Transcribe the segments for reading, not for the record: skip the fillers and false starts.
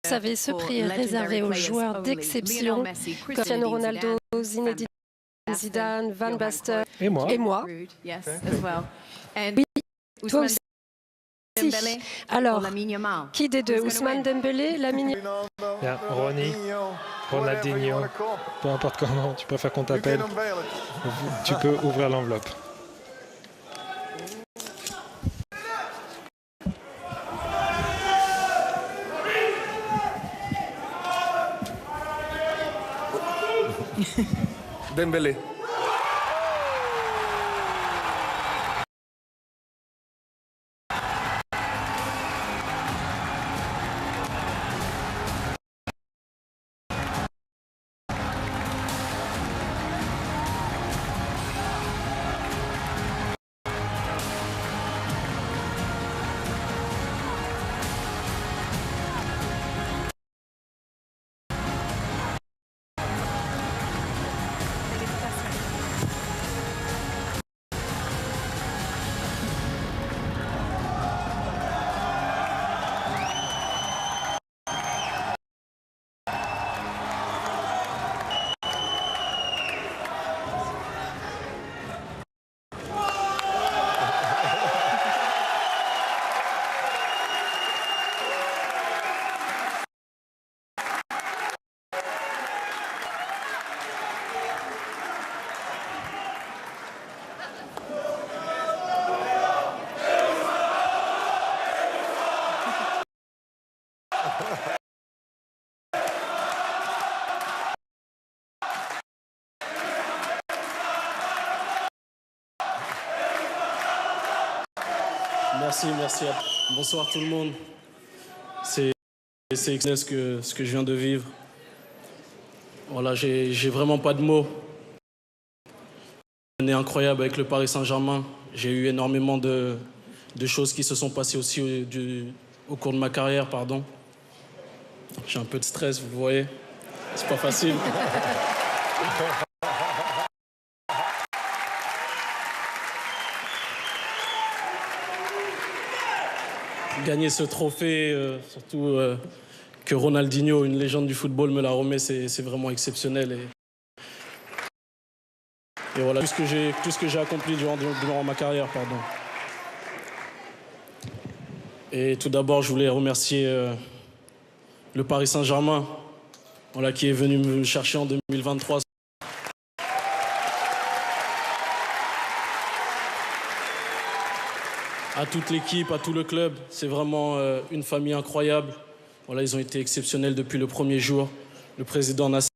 Vous savez, ce prix est réservé aux joueurs d'exception, Cristiano Ronaldo, Zinedine Zidane, Van Basten Et moi. et moi. Oui, toi aussi. Alors, qui des deux? Ousmane Dembélé, Lamine Bien, Ronny, Ronaldinho, peu importe comment tu préfères qu'on t'appelle, tu peux ouvrir l'enveloppe. Dembélé. Merci. Bonsoir tout le monde. C'est excellent ce que je viens de vivre. Voilà, j'ai vraiment pas de mots. Une année incroyable avec le Paris Saint-Germain. J'ai eu énormément de choses qui se sont passées aussi au cours de ma carrière, pardon. J'ai un peu de stress, vous voyez. C'est pas facile. Gagner ce trophée, surtout que Ronaldinho, une légende du football, me l'a remis, c'est vraiment exceptionnel. Et voilà tout ce que j'ai accompli durant ma carrière, pardon. Et tout d'abord, je voulais remercier le Paris Saint-Germain, voilà, qui est venu me chercher en 2023. À toute l'équipe, à tout le club, c'est vraiment une famille incroyable. Voilà, ils ont été exceptionnels depuis le premier jour. Le président Nasser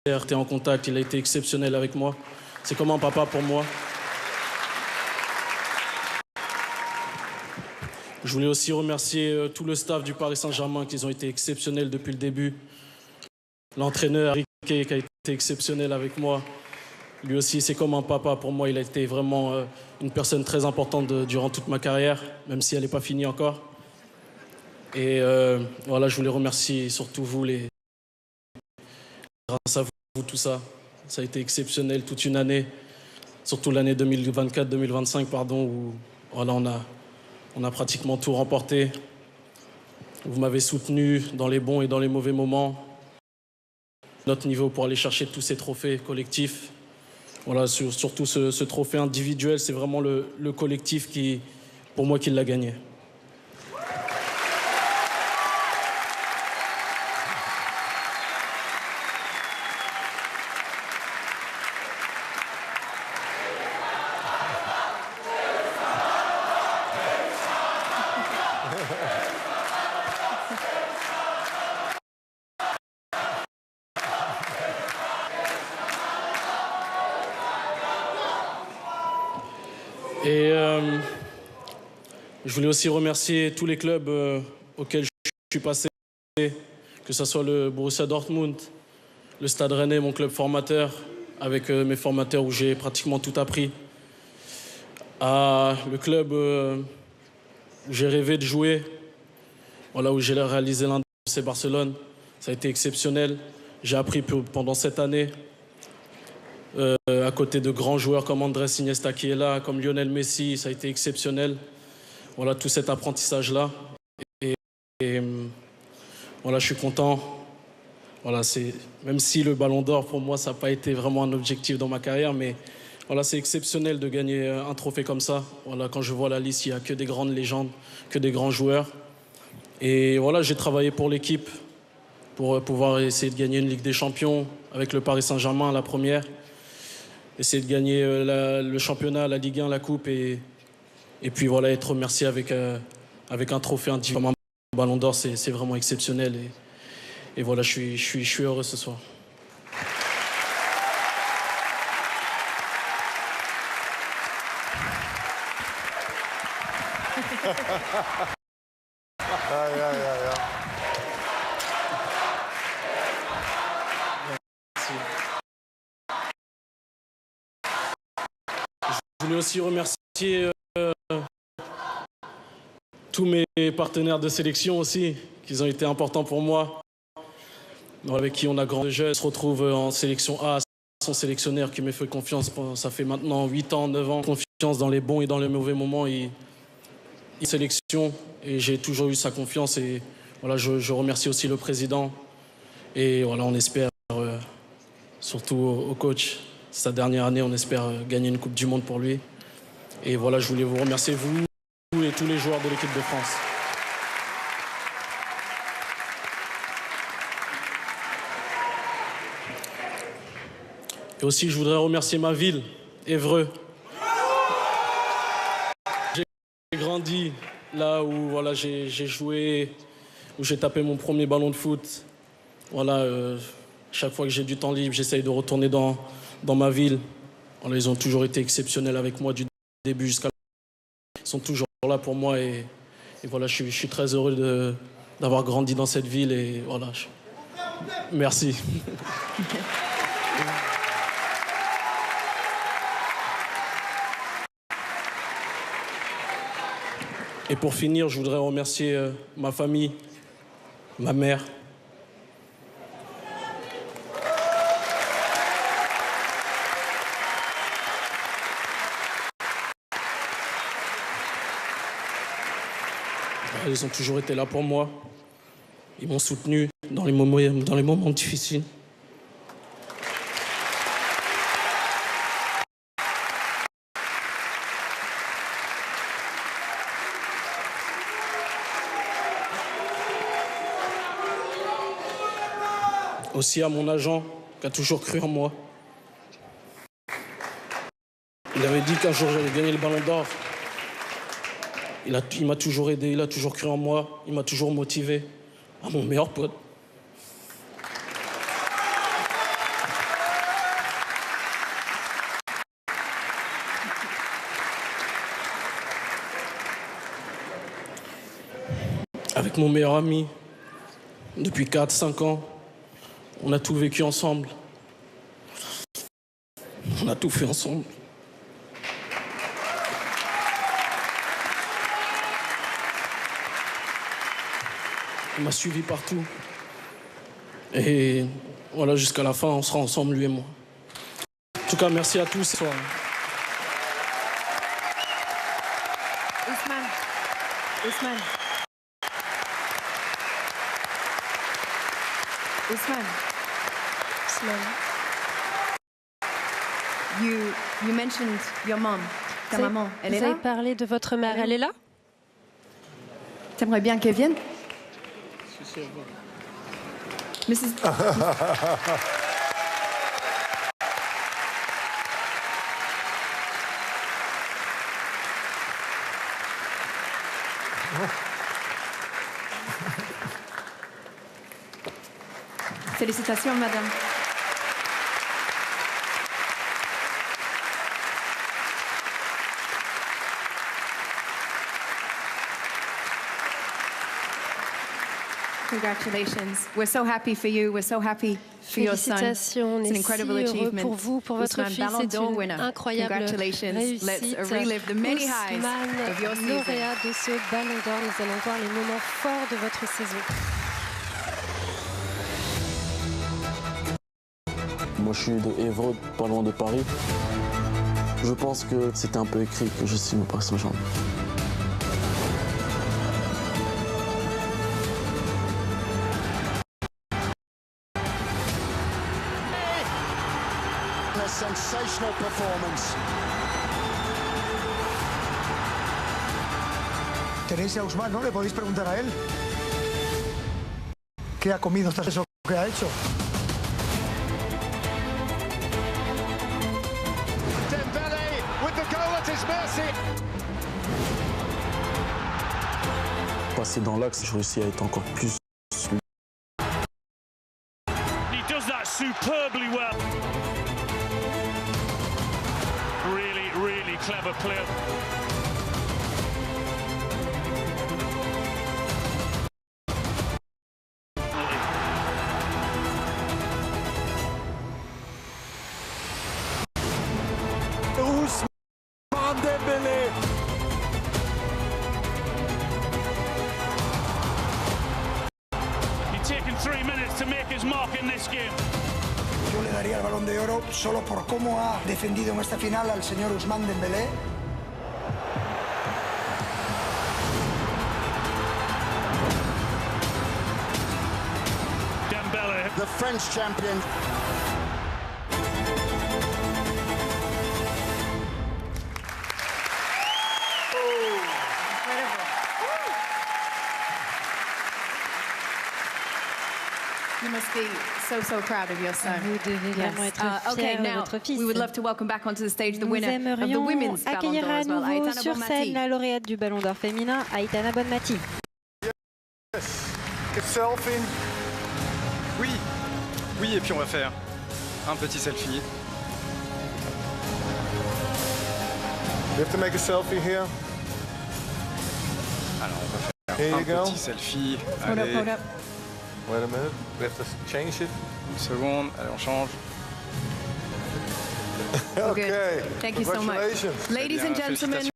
était en contact, il a été exceptionnel avec moi. C'est comme un papa pour moi. Je voulais aussi remercier tout le staff du Paris Saint-Germain, qui ont été exceptionnels depuis le début. L'entraîneur, Riquet, qui a été exceptionnel avec moi. Lui aussi, c'est comme un papa pour moi. Il a été vraiment une personne très importante durant toute ma carrière, même si elle n'est pas finie encore. Et voilà, je voulais remercier surtout vous, grâce à vous, tout ça. Ça a été exceptionnel toute une année, surtout l'année 2024-2025, pardon, où voilà, on a pratiquement tout remporté. Vous m'avez soutenu dans les bons et dans les mauvais moments. Notre niveau pour aller chercher tous ces trophées collectifs. Voilà, surtout ce trophée individuel, c'est vraiment le collectif pour moi, qui l'a gagné. Et je voulais aussi remercier tous les clubs auxquels je suis passé, que ce soit le Borussia Dortmund, le Stade Rennais, mon club formateur, avec mes formateurs où j'ai pratiquement tout appris, à le club où j'ai rêvé de jouer, voilà, où j'ai réalisé l'un d'eux, c'est Barcelone. Ça a été exceptionnel. J'ai appris pendant cette année. À côté de grands joueurs comme Andrés Iniesta qui est là, comme Lionel Messi, ça a été exceptionnel. Voilà, tout cet apprentissage-là. Et voilà, je suis content. Voilà, même si le Ballon d'Or, pour moi, ça n'a pas été vraiment un objectif dans ma carrière, mais voilà, c'est exceptionnel de gagner un trophée comme ça. Voilà, quand je vois la liste, il n'y a que des grandes légendes, que des grands joueurs. Et voilà, j'ai travaillé pour l'équipe pour pouvoir essayer de gagner une Ligue des Champions avec le Paris Saint-Germain, la première. Essayer de gagner le championnat, la Ligue 1, la Coupe. Et puis voilà, être remercié avec un trophée individuel comme un Ballon d'Or, c'est vraiment exceptionnel. Et voilà, je suis heureux ce soir. Je voulais aussi remercier tous mes partenaires de sélection aussi, qui ont été importants pour moi, avec qui on a grandi jeune. On se retrouve en sélection A, son sélectionneur qui me fait confiance, ça fait maintenant 8 ans, 9 ans, confiance dans les bons et dans les mauvais moments. Il sélection et j'ai toujours eu sa confiance et voilà, je remercie aussi le président et voilà, on espère, surtout au coach, sa dernière année, on espère gagner une Coupe du Monde pour lui. Et voilà, je voulais vous remercier, vous et tous les joueurs de l'équipe de France. Et aussi, je voudrais remercier ma ville, Évreux. J'ai grandi là où voilà, j'ai joué, où j'ai tapé mon premier ballon de foot. Voilà, chaque fois que j'ai du temps libre, j'essaye de retourner dans ma ville. Voilà, ils ont toujours été exceptionnels avec moi du début jusqu'à la fin. Ils sont toujours là pour moi et voilà, je suis très heureux d'avoir grandi dans cette ville et voilà. Merci. Et pour finir, je voudrais remercier ma famille, ma mère. Ils ont toujours été là pour moi. Ils m'ont soutenu dans les moments difficiles. Aussi à mon agent qui a toujours cru en moi. Il avait dit qu'un jour j'allais gagner le Ballon d'Or. Il m'a toujours aidé, il a toujours cru en moi, il m'a toujours motivé. À mon meilleur pote. Avec mon meilleur ami, depuis 4-5 ans, on a tout vécu ensemble. On a tout fait ensemble. Il m'a suivi partout. Et voilà, jusqu'à la fin, on sera ensemble, lui et moi. En tout cas, merci à tous ce soir. Ousmane. You mentioned your mom. Ta maman, elle est là? Vous avez parlé de votre mère, elle est là? T'aimerais bien qu'elle vienne? Mrs. Félicitations, madame. Congratulations. We're so happy for you. We're so happy for your son. Félicitations, on It's an est incredible si heureux achievement. pour vous, pour votre Ousmane, fils. Ballon C'est d'Or une winner. incroyable Congratulations. réussite. Let's relive the many highs Ousmane, of your season. lauréat de ce Ballon d'Or. Nous allons voir les moments forts de votre saison. Moi, je suis de Évreux, pas loin de Paris. Je pense que c'était un peu écrit que je signe au Paris Saint-Germain. a sensational performance. Tenéis a Usman, ¿no? Le podéis preguntar a él. ¿Qué ha comido tras eso que ha hecho? Dembele with the goal at his mercy. Passer dans l'axe, je réussis à être encore plus. He does that superbly well. Really, really clever player. Ousmane Dembélé. He's taken 3 minutes to make his mark in this game. Yo le daría el Balón de Oro solo por cómo ha defendido en esta final al señor Ousmane Dembélé. Dembele. The French champion. You must be so proud of your son. Vous devez vraiment être Okay, fiers de now votre fils. we would love to welcome back onto the stage the Nous winner of the aimerions women's Ballon accueillir d'Or à as well, nouveau Aitana sur Bonmati. scène la lauréate du Ballon d'Or féminin, Aitana Bonmati. Selfie. Oui, oui, et puis on va faire un petit selfie. You have to make a selfie here. Alors on va Here faire you un go. petit selfie. Hold Allez, up. Wait a minute. We have to change it. une seconde, allez on change. Okay. Thank you so much. Congratulations. Ladies and Félicitations. gentlemen,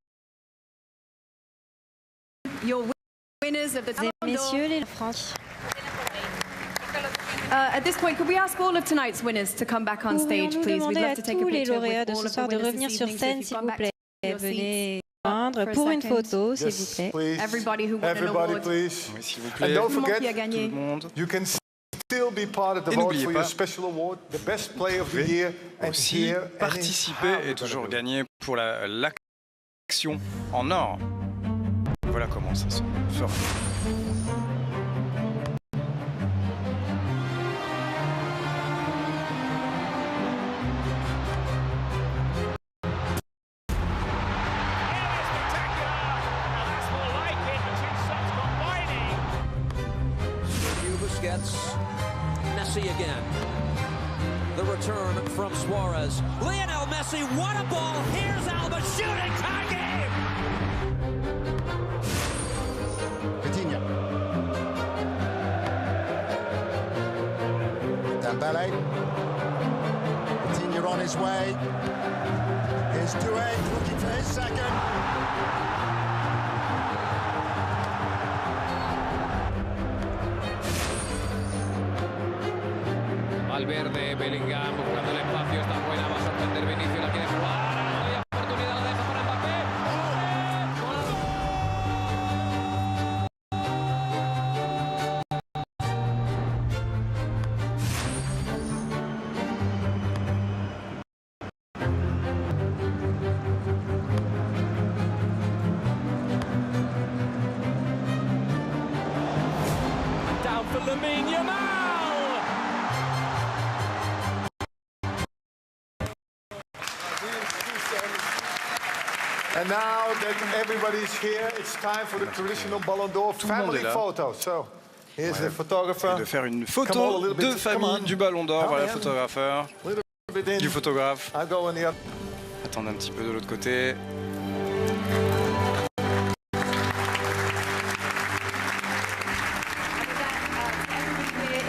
your winners of the Ballon d'Or. Messieurs, les France. At this point, could we ask all of tonight's winners to come back on stage, Pourrions-nous please? We'd demander love à to take a tous les picture lauréats with de all ce of the soir de winners revenir this sur evening. So scène, if s'il you've vous gone back plaît. to your Venez seats joindre for a pour une second. photo, s'il vous Yes, plaît. please. Everybody who won an Everybody, award. please. Oui, s'il vous And plaît, don't Tout le monde qui a forget, tout gagné. le monde. you can still be part of the Et vote n'oubliez for pas, your special award, the best player of the year, and Aussi here and participer how et we're toujours gonna do it. gagner pour l'action en or. Voilà comment ça se fera. Busquets, Messi again. The return from Suarez. Lionel Messi, what a ball! Here's Alba shooting, tie game! Coutinho. Dembele. Coutinho on his way. Here's Doué looking for his second. Valverde, Bellingham buscando el espacio, está buena, va a sorprender Vinicius, la quiere jugar, no hay oportunidad, la deja para Mbappé. Down for Lamine Yamal. And now that everybody's here, it's time for the traditional Ballon d'Or le monde family est là. photo. So, here's the photographer. Et de faire une Come on, a photo little bit. de Come famille on. du Ballon d'Or. Come Voilà, on. photographeur, Little bit in. du photographe. I'll go on the other. Attendez un petit peu de l'autre côté.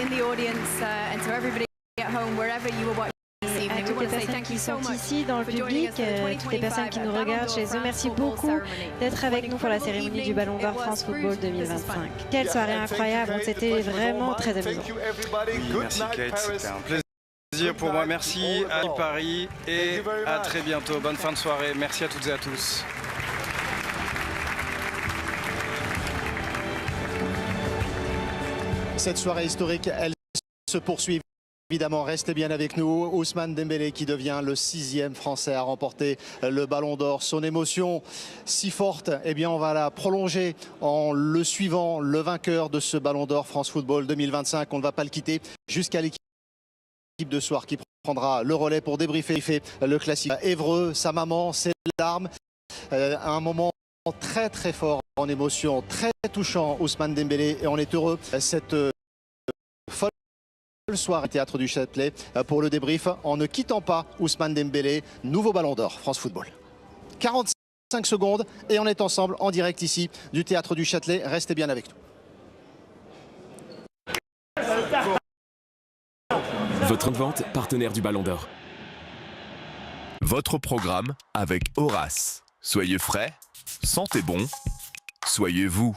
In the audience and to everybody at home, wherever you were watching this À evening, we toutes want les to say personnes thank qui you so sont much ici dans le for joining public, us for the toutes les personnes qui nous 2025 regardent Ballon chez d'Or eux, merci France Football beaucoup Ceremony. d'être avec nous pour la Incredible cérémonie du evening. Ballon d'Or It was France Football Bruce. This is 2025. fun. Quelle soirée Yeah, and thank you, incroyable, Kate. The c'était pleasure was all vraiment mine. très amusant. Thank you, everybody. Oui, Good merci night, Kate, Paris. c'était un plaisir pour moi. Merci à Paris et à très bientôt. Bonne fin de soirée. Merci à toutes et à tous. Cette soirée historique, elle se poursuit. Évidemment, restez bien avec nous. Ousmane Dembélé qui devient le 6e Français à remporter le Ballon d'Or. Son émotion si forte, eh bien on va la prolonger en le suivant, le vainqueur de ce Ballon d'Or France Football 2025. On ne va pas le quitter jusqu'à l'équipe de soir qui prendra le relais pour débriefer le classique évreux, sa maman, ses larmes. Un moment très très fort en émotion, très touchant, Ousmane Dembélé, et on est heureux cette folle soirée Théâtre du Châtelet pour le débrief en ne quittant pas Ousmane Dembélé, nouveau Ballon d'Or France Football. 45 secondes et on est ensemble en direct ici du Théâtre du Châtelet. Restez bien avec nous. Votre vente partenaire du Ballon d'Or. Votre programme avec Horace. Soyez frais, sentez bon, soyez vous.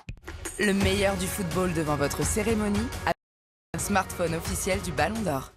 Le meilleur du football devant votre cérémonie avec un smartphone officiel du Ballon d'Or.